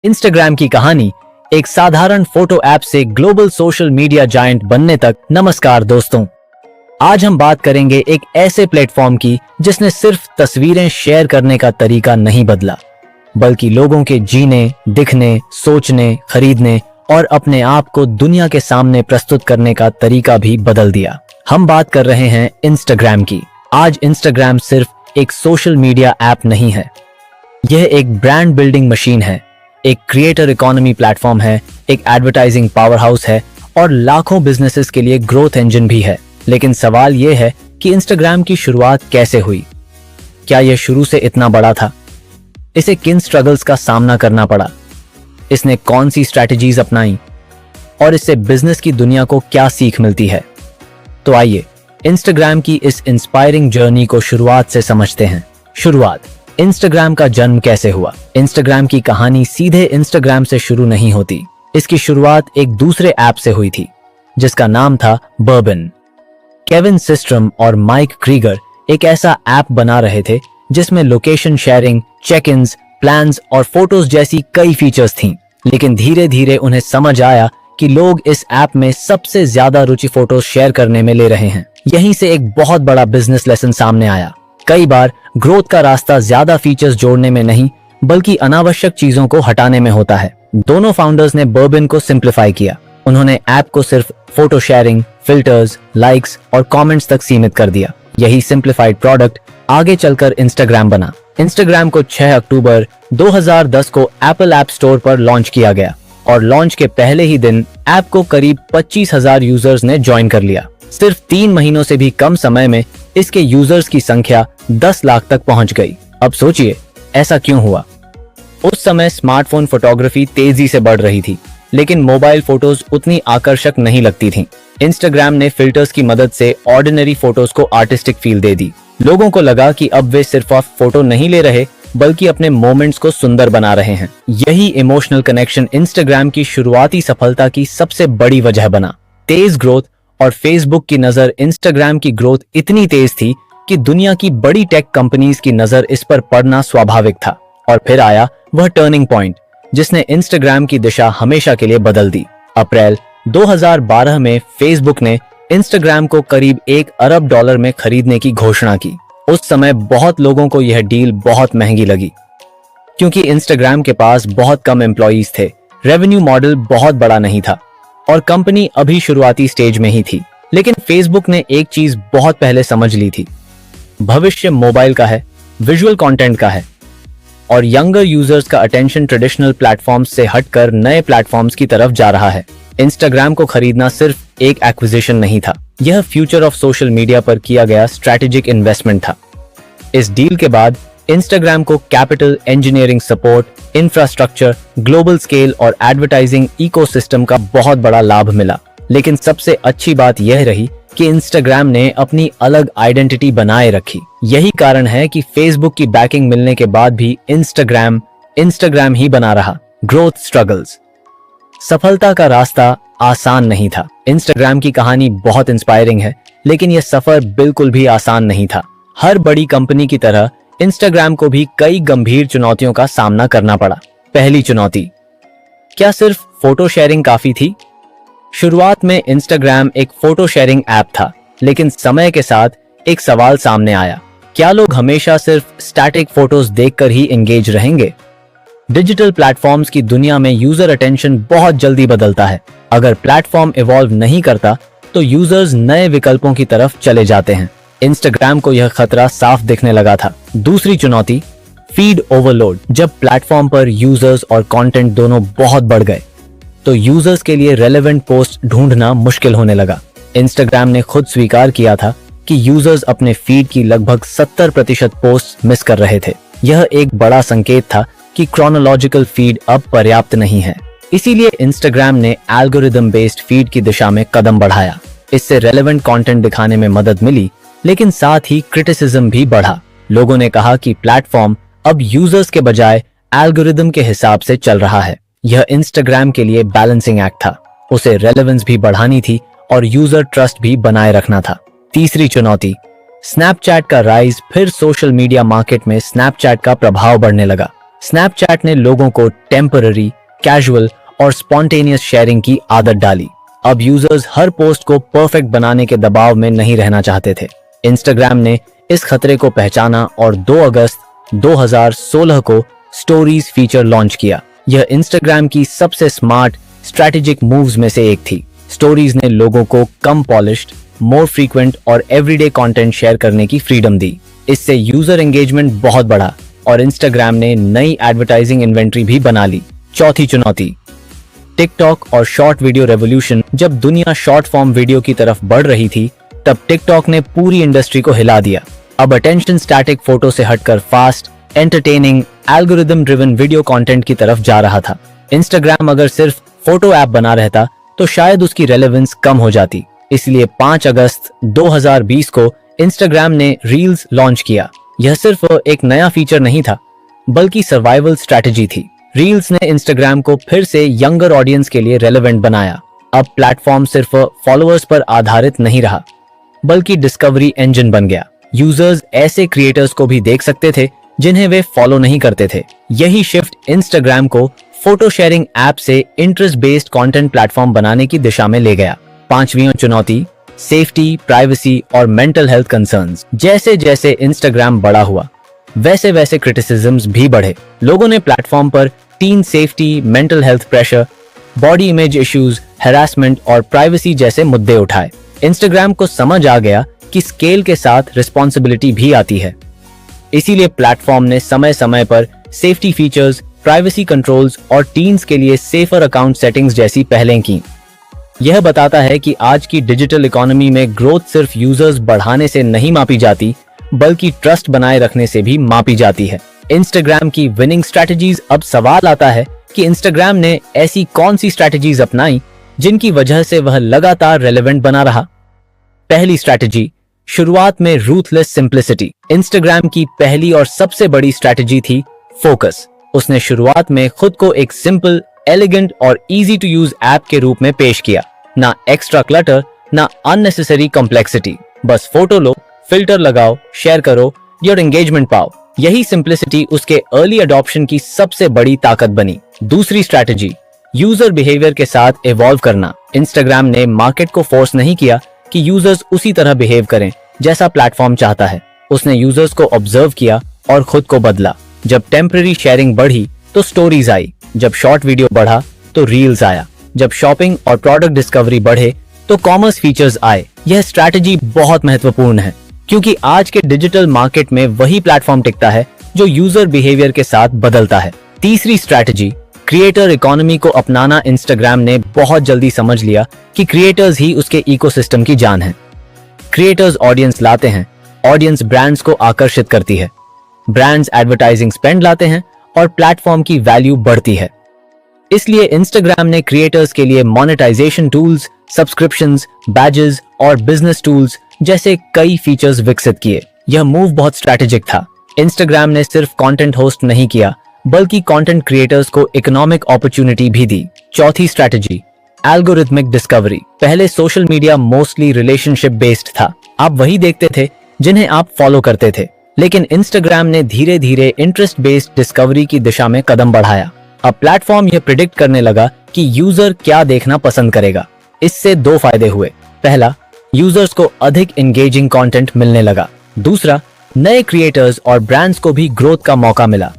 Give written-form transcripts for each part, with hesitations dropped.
Instagram की कहानी, एक साधारण फोटो ऐप से ग्लोबल सोशल मीडिया जायंट बनने तक। नमस्कार दोस्तों, आज हम बात करेंगे एक ऐसे प्लेटफॉर्म की जिसने सिर्फ तस्वीरें शेयर करने का तरीका नहीं बदला, बल्कि लोगों के जीने, दिखने, सोचने, खरीदने और अपने आप को दुनिया के सामने प्रस्तुत करने का तरीका भी बदल दिया। हम बात कर रहे हैं इंस्टाग्राम की। आज इंस्टाग्राम सिर्फ एक सोशल मीडिया ऐप नहीं है, यह एक ब्रांड बिल्डिंग मशीन है, एक क्रिएटर इकोनॉमी प्लेटफॉर्म है, एक एडवर्टाइजिंग पावर हाउस है और लाखों बिजनेसेस के लिए ग्रोथ इंजन भी है। लेकिन सवाल यह है कि इंस्टाग्राम की शुरुआत कैसे हुई? क्या यह शुरू से इतना बड़ा था? इसे किन स्ट्रगल्स का सामना करना पड़ा? इसने कौन सी स्ट्रैटेजीज अपनाई और इससे बिजनेस की दुनिया को क्या सीख मिलती है? तो आइए इंस्टाग्राम की इस इंस्पायरिंग जर्नी को शुरुआत से समझते हैं। शुरुआत, इंस्टाग्राम का जन्म कैसे हुआ? इंस्टाग्राम की कहानी सीधे इंस्टाग्राम से शुरू नहीं होती। इसकी शुरुआत एक दूसरे ऐप से हुई थी जिसका नाम था बर्बन। केविन सिस्ट्रम और माइक क्रीगर एक ऐसा ऐप बना रहे थे जिसमें location sharing, check ins, plans और फोटोज जैसी कई फीचर्स थीं। लेकिन धीरे धीरे उन्हें समझ आया कि लोग इस ऐप में सबसे ज्यादा रुचि फोटोज शेयर करने में ले रहे हैं। यहीं से एक बहुत बड़ा बिजनेस लेसन सामने आया। कई बार ग्रोथ का रास्ता ज्यादा फीचर्स जोड़ने में नहीं, बल्कि अनावश्यक चीजों को हटाने में होता है। दोनों फाउंडर्स ने बर्बन को सिंप्लीफाई किया। उन्होंने ऐप को सिर्फ फोटो शेयरिंग, फिल्टर्स, लाइक्स और कमेंट्स तक सीमित कर दिया। यही सिंप्लीफाइड प्रोडक्ट आगे चलकर इंस्टाग्राम बना। इंस्टाग्राम को 6 अक्टूबर 2010 को एप्पल ऐप स्टोर पर लॉन्च किया गया और लॉन्च के पहले ही दिन ऐप को करीब 25,000 यूजर्स ने ज्वाइन कर लिया। सिर्फ 3 महीनों से भी कम समय में इसके यूजर्स की संख्या 10 लाख तक पहुंच गई। अब सोचिए, ऐसा क्यों हुआ? उस समय स्मार्टफोन फोटोग्राफी तेजी से बढ़ रही थी, लेकिन मोबाइल फोटोज उतनी आकर्षक नहीं लगती थीं। इंस्टाग्राम ने फिल्टर्स की मदद से ऑर्डिनरी फोटोज को आर्टिस्टिक फील दे दी। लोगों को लगा कि अब वे सिर्फ फोटो नहीं ले रहे, बल्कि अपने मोमेंट्स को सुंदर बना रहे हैं। यही इमोशनल कनेक्शन इंस्टाग्राम की शुरुआती सफलता की सबसे बड़ी वजह बना। तेज ग्रोथ और फेसबुक की नजर इंस्टाग्राम की ग्रोथ इतनी तेज थी कि दुनिया की बड़ी टेक कंपनीज की नजर इस पर पड़ना स्वाभाविक था। और फिर आया वह टर्निंग पॉइंट जिसने इंस्टाग्राम की दिशा हमेशा के लिए बदल दी। अप्रैल 2012 में फेसबुक ने इंस्टाग्राम को करीब $1 अरब में खरीदने की घोषणा की। उस समय बहुत लोगों को यह डील बहुत महंगी लगी, क्योंकि इंस्टाग्राम के पास बहुत कम एम्प्लॉइज थे, रेवेन्यू मॉडल बहुत बड़ा नहीं था और कंपनी अभी शुरुआती स्टेज में ही थी। लेकिन फेसबुक ने एक चीज बहुत पहले समझ ली थी, भविष्य मोबाइल का है, विजुअल कंटेंट का है और यंगर यूजर्स का अटेंशन ट्रेडिशनल प्लेटफॉर्म्स से हटकर नए प्लेटफॉर्म्स की तरफ जा रहा है। इंस्टाग्राम को खरीदना सिर्फ एक एक्विजिशन नहीं था, यह फ्यूचर ऑफ सोशल मीडिया पर किया गया स्ट्रैटेजिक इन्वेस्टमेंट था। इस डील के बाद इंस्टाग्राम को capital, engineering support, infrastructure, global scale और एडवर्टाइजिंग इकोसिस्टम का बहुत बड़ा लाभ मिला। लेकिन सबसे अच्छी बात यह रही कि इंस्टाग्राम ने अपनी अलग आइडेंटिटी बनाए रखी। यही कारण है कि फेसबुक की बैकिंग मिलने के बाद भी इंस्टाग्राम ही बना रहा। Growth struggles. सफलता का रास्ता आसान नहीं था। इंस्टाग्राम की कहानी बहुत इंस्पायरिंग है, लेकिन यह सफर बिल्कुल भी आसान नहीं था। हर बड़ी कंपनी की तरह इंस्टाग्राम को भी कई गंभीर चुनौतियों का सामना करना पड़ा। पहली चुनौती, क्या सिर्फ फोटो शेयरिंग काफी थी? शुरुआत में इंस्टाग्राम एक फोटो शेयरिंग ऐप था, लेकिन समय के साथ एक सवाल सामने आया, क्या लोग हमेशा सिर्फ स्टैटिक फोटोज देखकर ही एंगेज रहेंगे? डिजिटल प्लेटफॉर्म्स की दुनिया में यूजर अटेंशन बहुत जल्दी बदलता है। अगर प्लेटफॉर्म इवॉल्व नहीं करता तो यूजर्स नए विकल्पों की तरफ चले जाते हैं। इंस्टाग्राम को यह खतरा साफ दिखने लगा था। दूसरी चुनौती, फीड ओवरलोड। जब प्लेटफॉर्म पर यूजर्स और कंटेंट दोनों बहुत बढ़ गए तो यूजर्स के लिए रेलेवेंट पोस्ट ढूंढना मुश्किल होने लगा। इंस्टाग्राम ने खुद स्वीकार किया था कि यूजर्स अपने फीड की लगभग 70% पोस्ट मिस कर रहे थे। यह एक बड़ा संकेत था कि क्रोनोलॉजिकल फीड अब पर्याप्त नहीं है। इसीलिए इंस्टाग्राम ने एल्गोरिदम बेस्ड फीड की दिशा में कदम बढ़ाया। इससे रेलेवेंट कंटेंट दिखाने में मदद मिली, लेकिन साथ ही क्रिटिसिज्म भी बढ़ा। लोगों ने कहा कि प्लेटफॉर्म अब यूजर्स के बजाय एल्गोरिदम के हिसाब से चल रहा है। यह इंस्टाग्राम के लिए बैलेंसिंग एक्ट था। उसे रेलेवेंस भी बढ़ानी थी और यूजर ट्रस्ट भी बनाए रखना था। तीसरी चुनौती, स्नैपचैट का राइज। फिर सोशल मीडिया मार्केट में स्नैपचैट का प्रभाव बढ़ने लगा। स्नैपचैट ने लोगों को टेम्पररी, कैजुअल और स्पॉन्टेनियस शेयरिंग की आदत डाली। अब यूजर्स हर पोस्ट को परफेक्ट बनाने के दबाव में नहीं रहना चाहते थे। इंस्टाग्राम ने इस खतरे को पहचाना और 2 अगस्त 2016 को स्टोरीज फीचर लॉन्च किया। यह इंस्टाग्राम की सबसे स्मार्ट स्ट्रैटेजिक मूव्स में से एक थी। स्टोरीज ने लोगों को कम पॉलिश्ड, मोर फ्रीक्वेंट और एवरीडे कंटेंट शेयर करने की फ्रीडम दी। इससे यूजर एंगेजमेंट बहुत बढ़ा और इंस्टाग्राम ने नई एडवर्टाइजिंग इन्वेंट्री भी बना ली। चौथी चुनौती, टिकटॉक और शॉर्ट वीडियो रेवोल्यूशन। जब दुनिया शॉर्ट फॉर्म वीडियो की तरफ बढ़ रही थी, तब टिकटॉक ने पूरी इंडस्ट्री को हिला दिया। अब अटेंशन स्टैटिक फोटो से हटकर fast, entertaining, algorithm driven video content की तरफ जा रहा था। इंस्टाग्राम अगर सिर्फ फोटो ऐप बना रहता तो शायद उसकी रेलेवेंस कम हो जाती। इसलिए 5 अगस्त 2020 को इंस्टाग्राम ने रील्स लॉन्च किया। यह सिर्फ एक नया फीचर नहीं था, बल्कि सर्वाइवल स्ट्रैटेजी थी। रील्स ने इंस्टाग्राम को फिर से यंगर ऑडियंस के लिए रेलेवेंट बनाया। अब प्लेटफॉर्म सिर्फ फॉलोअर्स पर आधारित नहीं रहा, बल्कि डिस्कवरी इंजन बन गया। यूजर्स ऐसे क्रिएटर्स को भी देख सकते थे जिन्हें वे फॉलो नहीं करते थे। यही शिफ्ट इंस्टाग्राम को फोटो शेयरिंग ऐप से इंटरेस्ट बेस्ड कंटेंट प्लेटफॉर्म बनाने की दिशा में ले गया। 5वीं चुनौती, सेफ्टी, प्राइवेसी और मेंटल हेल्थ कंसर्न्स। जैसे जैसे इंस्टाग्राम बड़ा हुआ, वैसे वैसे क्रिटिसिज्म्स भी बढ़े। लोगों ने प्लेटफॉर्म पर tin safety, mental health pressure, body image issues, harassment और प्राइवेसी जैसे मुद्दे उठाए। इंस्टाग्राम को समझ आ गया कि स्केल के साथ रिस्पॉन्सिबिलिटी भी आती है। इसीलिए प्लेटफॉर्म ने समय समय पर सेफ्टी फीचर्स, प्राइवेसी कंट्रोल्स और टीन्स के लिए सेफर अकाउंट सेटिंग्स जैसी पहलें की। यह बताता है कि आज की डिजिटल इकोनॉमी में ग्रोथ सिर्फ यूजर्स बढ़ाने से नहीं मापी जाती, बल्कि ट्रस्ट बनाए रखने से भी मापी जाती है। इंस्टाग्राम की विनिंग स्ट्रैटेजीज। अब सवाल आता है कि इंस्टाग्राम ने ऐसी कौन सी स्ट्रैटेजीज अपनाई जिनकी वजह से वह लगातार रेलेवेंट बना रहा। पहली स्ट्रैटेजी, शुरुआत में रूथलेस सिंप्लिसिटी। इंस्टाग्राम की पहली और सबसे बड़ी स्ट्रैटेजी थी फोकस। उसने शुरुआत में खुद को एक सिंपल, एलिगेंट और इजी टू यूज ऐप के रूप में पेश किया। ना एक्स्ट्रा क्लटर, ना अननेसेसरी कॉम्प्लेक्सिटी। बस फोटो लो, फिल्टर लगाओ, शेयर करो और एंगेजमेंट पाओ। यही सिंप्लिसिटी उसके अर्ली अडॉप्शन की सबसे बड़ी ताकत बनी। दूसरी स्ट्रैटेजी, यूजर बिहेवियर के साथ इवॉल्व करना। इंस्टाग्राम ने मार्केट को फोर्स नहीं किया कि यूजर्स उसी तरह बिहेव करें जैसा प्लेटफॉर्म चाहता है। उसने यूजर्स को ऑब्जर्व किया और खुद को बदला। जब टेम्पररी शेयरिंग बढ़ी तो स्टोरीज आई, जब शॉर्ट वीडियो बढ़ा तो रील्स आया, जब शॉपिंग और प्रोडक्ट डिस्कवरी बढ़े तो कॉमर्स फीचर्स आए। यह स्ट्रैटेजी बहुत महत्वपूर्ण है, क्योंकि आज के डिजिटल मार्केट में वही प्लेटफॉर्म टिकता है जो यूजर बिहेवियर के साथ बदलता है। तीसरी स्ट्रैटेजी, क्रिएटर इकोनॉमी को अपनाना। इंस्टाग्राम ने बहुत जल्दी समझ लिया कि क्रिएटर्स ही उसके इकोसिस्टम की जान है। क्रिएटर्स ऑडियंस लाते हैं, ऑडियंस ब्रांड्स को आकर्षित करती है, ब्रांड्स एडवर्टाइजिंग स्पेंड लाते हैं और प्लेटफॉर्म की वैल्यू बढ़ती है। इसलिए इंस्टाग्राम ने क्रिएटर्स के लिए मोनेटाइजेशन टूल्स, सब्सक्रिप्शंस, बैजेस और बिजनेस टूल्स जैसे कई फीचर्स विकसित किए। यह मूव बहुत स्ट्रैटेजिक था। इंस्टाग्राम ने सिर्फ कंटेंट होस्ट नहीं किया, बल्कि कंटेंट क्रिएटर्स को इकोनॉमिक अपॉर्चुनिटी भी दी। चौथी स्ट्रैटेजी, एल्गोरिथमिक डिस्कवरी। पहले social media mostly relationship based था। आप वही देखते थे जिन्हें आप फॉलो करते थे। लेकिन इंस्टाग्राम ने धीरे धीरे इंटरेस्ट बेस्ड डिस्कवरी की दिशा में कदम बढ़ाया। अब प्लेटफॉर्म यह प्रिडिक्ट करने लगा कि यूजर क्या देखना पसंद करेगा। इससे 2 फायदे हुए। पहला, यूजर्स को अधिक एंगेजिंग कंटेंट मिलने लगा। दूसरा, नए क्रिएटर्स और ब्रांड्स को भी ग्रोथ का मौका मिला,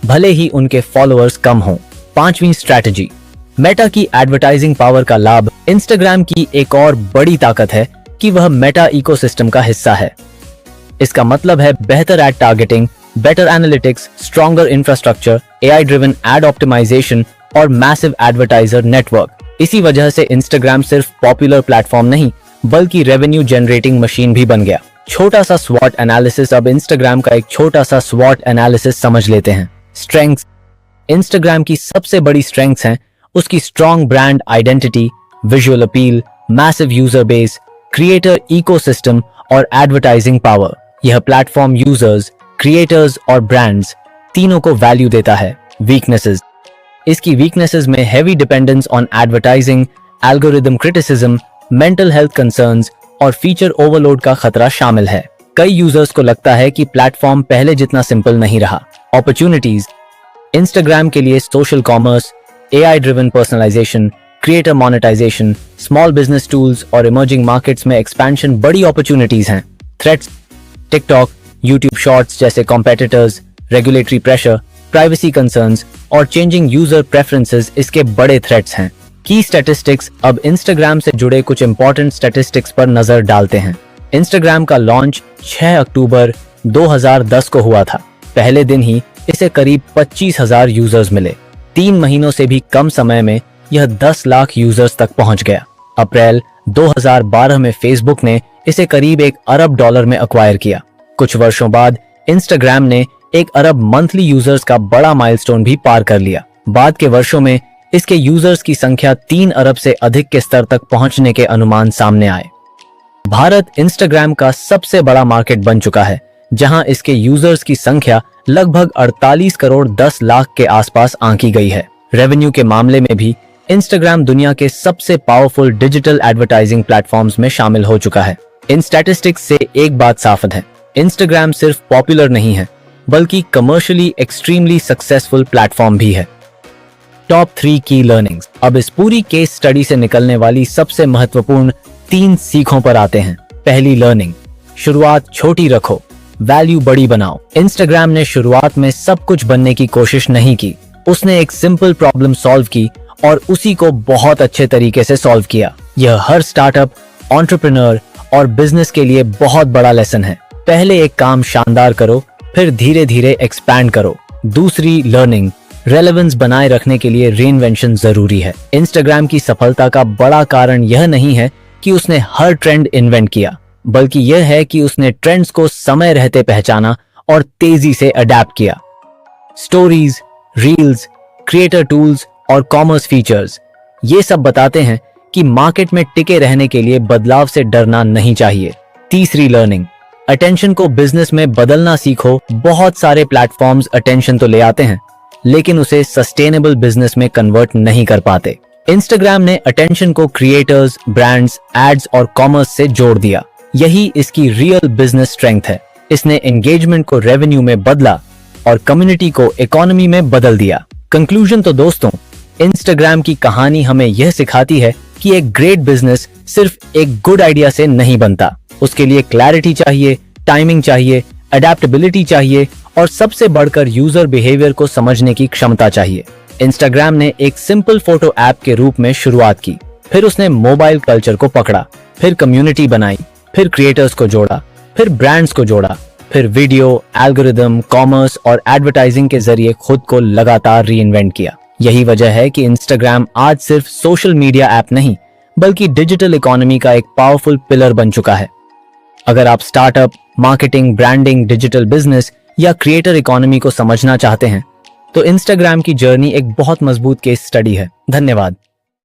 भले ही उनके फॉलोअर्स कम हों। 5वीं स्ट्रैटेजी, मेटा की एडवर्टाइजिंग पावर का लाभ। इंस्टाग्राम की एक और बड़ी ताकत है कि वह मेटा इकोसिस्टम का हिस्सा है। इसका मतलब है बेहतर ad targeting, better analytics, stronger infrastructure, AI driven ad optimisation और मैसिव एडवर्टाइजर नेटवर्क। इसी वजह से इंस्टाग्राम सिर्फ पॉपुलर प्लेटफॉर्म नहीं, बल्कि रेवेन्यू जनरेटिंग मशीन भी बन गया। छोटा सा स्वॉट एनालिसिस। अब इंस्टाग्राम का एक छोटा सा स्वॉट एनालिसिस समझ लेते हैं। स्ट्रेंथ्स। इंस्टाग्राम की सबसे बड़ी स्ट्रेंथ्स हैं उसकी strong brand identity, visual appeal, massive user base, creator ecosystem और एडवर्टाइजिंग पावर। यह प्लेटफॉर्म यूजर्स, क्रिएटर्स और ब्रांड्स तीनों को वैल्यू देता है। वीकनेसेस। इसकी वीकनेसेस में heavy dependence on advertising, algorithm criticism, mental health concerns और फीचर ओवरलोड का खतरा शामिल है। कई यूजर्स को लगता है कि प्लेटफॉर्म पहले जितना सिंपल नहीं रहा। अपॉर्चुनिटीज। इंस्टाग्राम के लिए social commerce, AI driven personalisation, creator monetisation, small business tools और इमर्जिंग मार्केट्स में एक्सपेंशन बड़ी अपॉर्चुनिटीज हैं। थ्रेट्स, टिकटॉक, यूट्यूब शॉर्ट्स जैसे competitors, regulatory pressure, privacy concerns और चेंजिंग यूजर प्रेफरेंसेस इसके बड़े थ्रेट्स हैं। की स्टैटिस्टिक्स। अब इंस्टाग्राम से जुड़े कुछ इंपॉर्टेंट स्टैटिस्टिक्स पर नजर डालते हैं। इंस्टाग्राम का लॉन्च 6 अक्टूबर 2010 को हुआ था। पहले दिन ही इसे करीब 25,000 यूजर्स मिले। 3 महीनों से भी कम समय में यह 10 लाख यूजर्स तक पहुंच गया। अप्रैल 2012 में फेसबुक ने इसे करीब $1 अरब में एक्वायर किया। कुछ वर्षों बाद इंस्टाग्राम ने 1 अरब मंथली यूजर्स का बड़ा माइलस्टोन भी पार कर लिया। बाद के वर्षों में इसके यूजर्स की संख्या 3 अरब से अधिक के स्तर तक पहुंचने के अनुमान सामने आए। भारत इंस्टाग्राम का सबसे बड़ा मार्केट बन चुका है, जहां इसके यूजर्स की संख्या लगभग 48 करोड़ 10 लाख के आसपास आंकी गई है। रेवेन्यू के मामले में भी इंस्टाग्राम दुनिया के सबसे पावरफुल डिजिटल एडवर्टाइजिंग प्लेटफॉर्म्स में शामिल हो चुका है। इन स्टैटिस्टिक्स से एक बात साफ है, इंस्टाग्राम सिर्फ पॉपुलर नहीं है, बल्कि कमर्शियली एक्सट्रीमली सक्सेसफुल प्लेटफॉर्म भी है। टॉप 3 की लर्निंग्स। अब इस पूरी केस स्टडी से निकलने वाली सबसे महत्वपूर्ण 3 सीखों पर आते हैं। पहली लर्निंग, शुरुआत छोटी रखो, वैल्यू बड़ी बनाओ। इंस्टाग्राम ने शुरुआत में सब कुछ बनने की कोशिश नहीं की। उसने एक सिंपल प्रॉब्लम सॉल्व की और उसी को बहुत अच्छे तरीके से सॉल्व किया। यह हर स्टार्टअप, एंटरप्रेन्योर और बिजनेस के लिए बहुत बड़ा लेसन है। पहले एक काम शानदार करो, फिर धीरे धीरे एक्सपैंड करो। दूसरी लर्निंग, रेलेवेंस बनाए रखने के लिए रीइन्वेंशन जरूरी है। इंस्टाग्राम की सफलता का बड़ा कारण यह नहीं है कि उसने हर ट्रेंड इन्वेंट किया, बल्कि यह है कि उसने ट्रेंड्स को समय रहते पहचाना और तेजी से अडेप्ट किया। स्टोरीज, रील्स, क्रिएटर टूल्स और कॉमर्स फीचर्स ये सब बताते हैं कि मार्केट में टिके रहने के लिए बदलाव से डरना नहीं चाहिए। तीसरी लर्निंग, अटेंशन को बिजनेस में बदलना सीखो। बहुत सारे प्लेटफॉर्म्स अटेंशन तो ले आते हैं, लेकिन उसे सस्टेनेबल बिजनेस में कन्वर्ट नहीं कर पाते। इंस्टाग्राम ने अटेंशन को क्रिएटर्स, ब्रांड्स, एड्स और कॉमर्स से जोड़ दिया। यही इसकी रियल बिजनेस स्ट्रेंथ है। इसने एंगेजमेंट को रेवेन्यू में बदला और कम्युनिटी को इकोनॉमी में बदल दिया। कंक्लूजन तो दोस्तों, इंस्टाग्राम की कहानी हमें यह सिखाती है कि एक ग्रेट बिजनेस सिर्फ एक गुड आइडिया से नहीं बनता। उसके लिए क्लैरिटी चाहिए, टाइमिंग चाहिए, अडेप्टेबिलिटी चाहिए और सबसे बढ़कर यूजर बिहेवियर को समझने की क्षमता चाहिए। इंस्टाग्राम ने एक सिंपल फोटो ऐप के रूप में शुरुआत की, फिर उसने मोबाइल कल्चर को पकड़ा, फिर कम्युनिटी बनाई, फिर क्रिएटर्स को जोड़ा, फिर ब्रांड्स को जोड़ा, फिर वीडियो, एल्गोरिदम, कॉमर्स और एडवर्टाइजिंग के जरिए खुद को लगातार रीइन्वेंट किया। यही वजह है कि इंस्टाग्राम आज सिर्फ सोशल मीडिया ऐप नहीं, बल्कि डिजिटल इकोनॉमी का एक पावरफुल पिलर बन चुका है। अगर आप startup, marketing, branding, digital business या क्रिएटर इकोनॉमी को समझना चाहते हैं, तो इंस्टाग्राम की जर्नी एक बहुत मजबूत केस स्टडी है। धन्यवाद।